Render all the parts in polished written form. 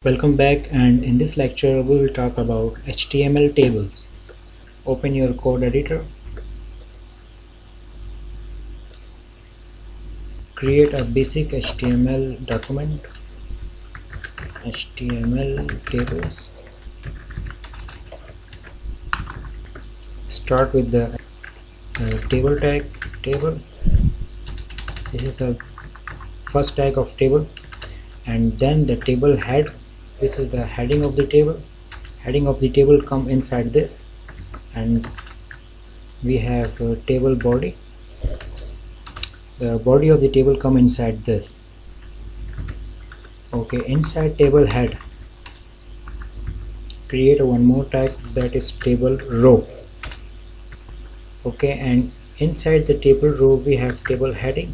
Welcome back, and in this lecture we will talk about HTML tables. Open your code editor, create a basic HTML document, HTML tables. Start with the table tag, table. This is the first tag of table, and then the table head. This is the heading of the table. Heading of the table come inside this, and we have a table body. The body of the table come inside this. Okay, inside table head, create one more tag, that is table row. Okay, and inside the table row we have table heading,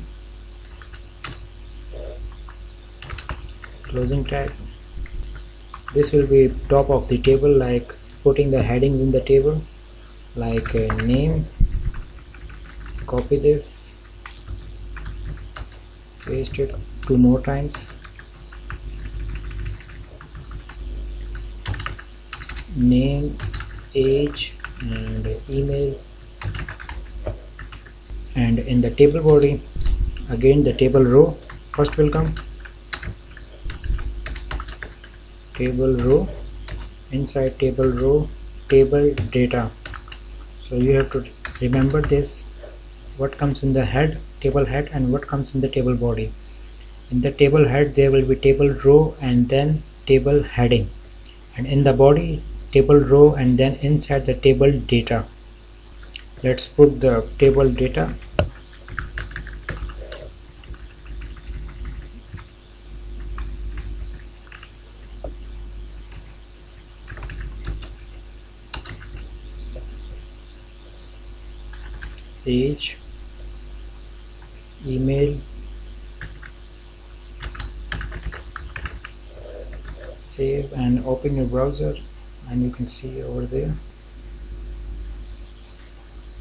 closing tag. This will be top of the table, like putting the headings in the table, like name. Copy this, paste it 2 more times. Name, age, and email. And in the table body, again the table row first will come. Table row, inside table row, table data. So you have to remember this, what comes in the head, table head, and what comes in the table body. In the table head there will be table row and then table heading, and in the body table row and then inside the table data. Let's put the table data. Age, email, save, and open your browser, and you can see over there.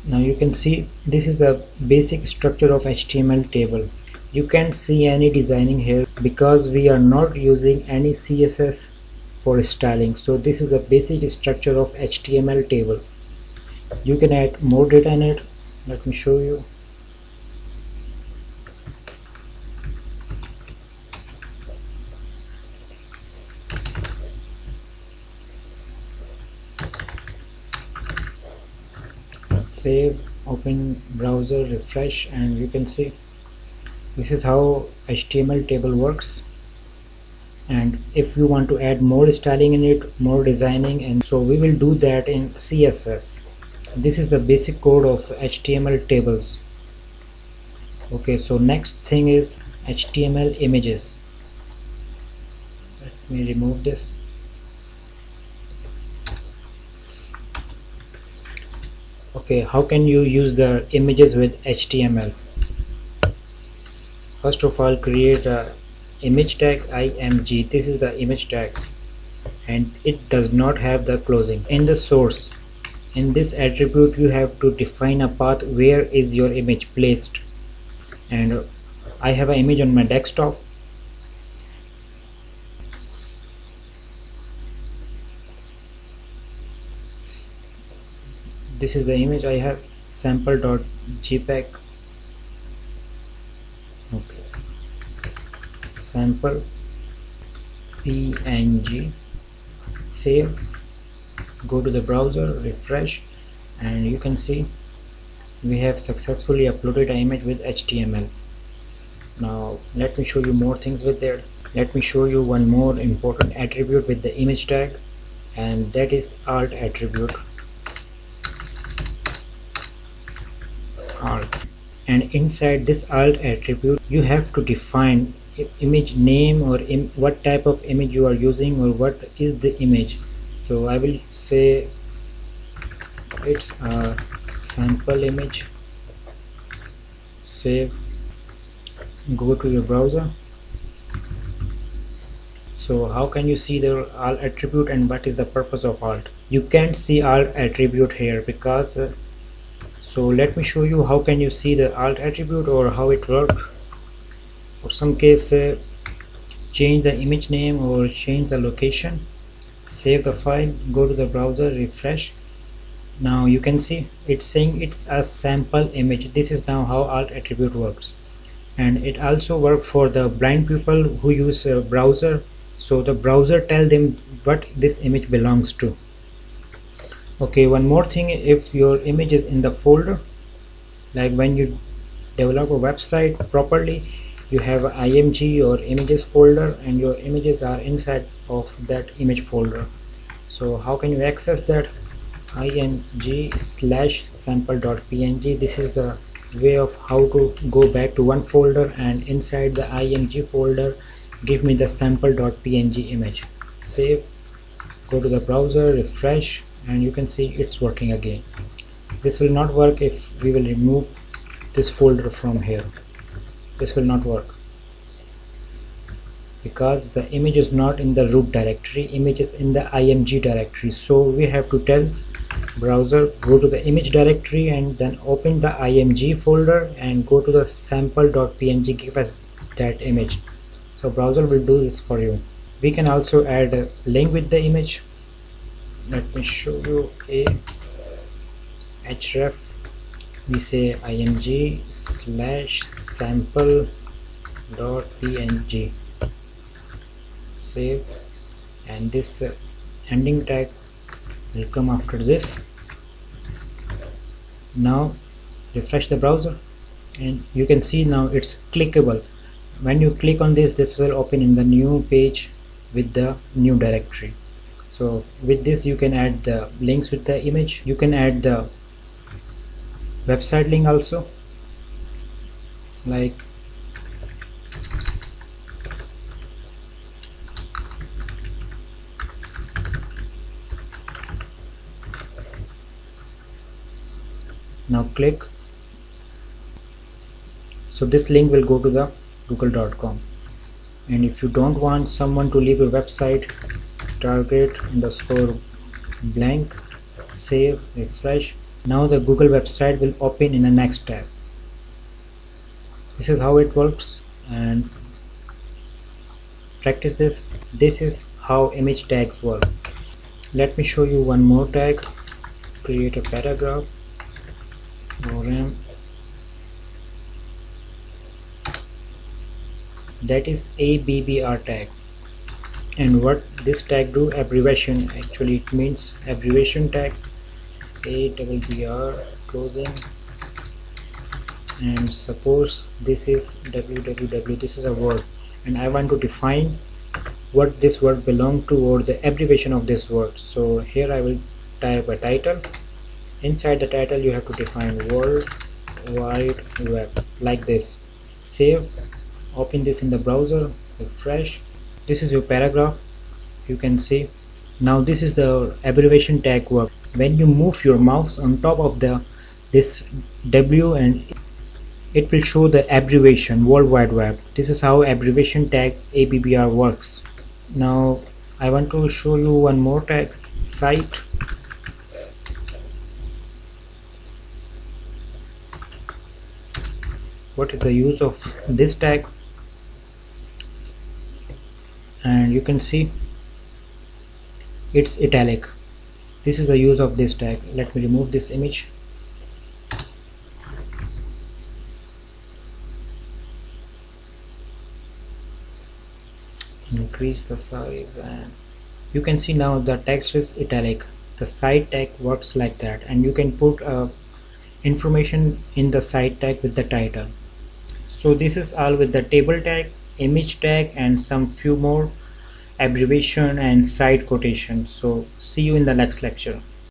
Now you can see this is the basic structure of HTML table. You can't see any designing here because we are not using any CSS for styling. So this is the basic structure of HTML table. You can add more data in it. Let me show you. Save, open browser, refresh, and you can see this is how HTML table works. And if you want to add more styling in it, more designing, and so we will do that in CSS. This is the basic code of HTML tables. Okay, so next thing is HTML images. Let me remove this. Okay, how can you use the images with HTML? First of all, create a image tag, img. This is the image tag, and it does not have the closing. In the source, in this attribute, you have to define a path where is your image placed, and I have an image on my desktop. This is the image I have, sample.jpg. okay, sample png. Save, go to the browser, refresh, and you can see we have successfully uploaded an image with HTML. Now let me show you more things with there. Let me show you one more important attribute with the image tag, and that is alt attribute. Alt, and inside this alt attribute you have to define image name, or what type of image you are using, or what is the image. So I will say it's a sample image. Save, go to your browser. So how can you see the alt attribute and what is the purpose of alt? You can't see alt attribute here because so let me show you how can you see the alt attribute or how it works. For some case change the image name or change the location, save the file, go to the browser, refresh. Now you can see it's saying it's a sample image. This is now how alt attribute works, and it also works for the blind people who use a browser, so the browser tell them what this image belongs to. Okay, one more thing, if your image is in the folder, like when you develop a website properly, you have a img or images folder and your images are inside of that image folder. So how can you access that? img/sample.png. this is the way of how to go back to one folder, and inside the img folder give me the sample.png image. Save, go to the browser, refresh, and you can see it's working again. This will not work if we will remove this folder from here. This will not work because the image is not in the root directory, image is in the img directory. So we have to tell browser go to the image directory and then open the img folder and go to the sample.png, give us that image. So browser will do this for you. We can also add a link with the image. Let me show you a href. We say img/sample.png, save, and this ending tag will come after this. Now refresh the browser and you can see now it's clickable. When you click on this, this will open in the new page with the new directory. So with this you can add the links with the image. You can add the website link also, like now click. So this link will go to the google.com, and if you don't want someone to leave your website, target_blank, save, refresh. Now the Google website will open in the next tab. This is how it works, and practice this. This is how image tags work. Let me show you one more tag. Create a paragraph, ORM, that is ABBR tag. And what this tag do? Abbreviation. Actually it means abbreviation tag. ABBR closing, and suppose this is www, this is a word, and I want to define what this word belong to or the abbreviation of this word. So here I will type a title. Inside the title you have to define World Wide Web, like this. Save, open this in the browser, refresh. This is your paragraph. You can see now this is the abbreviation tag work. When you move your mouse on top of this W, and it will show the abbreviation World Wide Web. This is how abbreviation tag ABBR works. Now I want to show you one more tag, site. What is the use of this tag? And you can see it's italic. This is the use of this tag. Let me remove this image. Increase the size, and you can see now the text is italic. The site tag works like that, and you can put information in the site tag with the title. So this is all with the table tag, image tag, and some few more abbreviation and site quotation. So see you in the next lecture.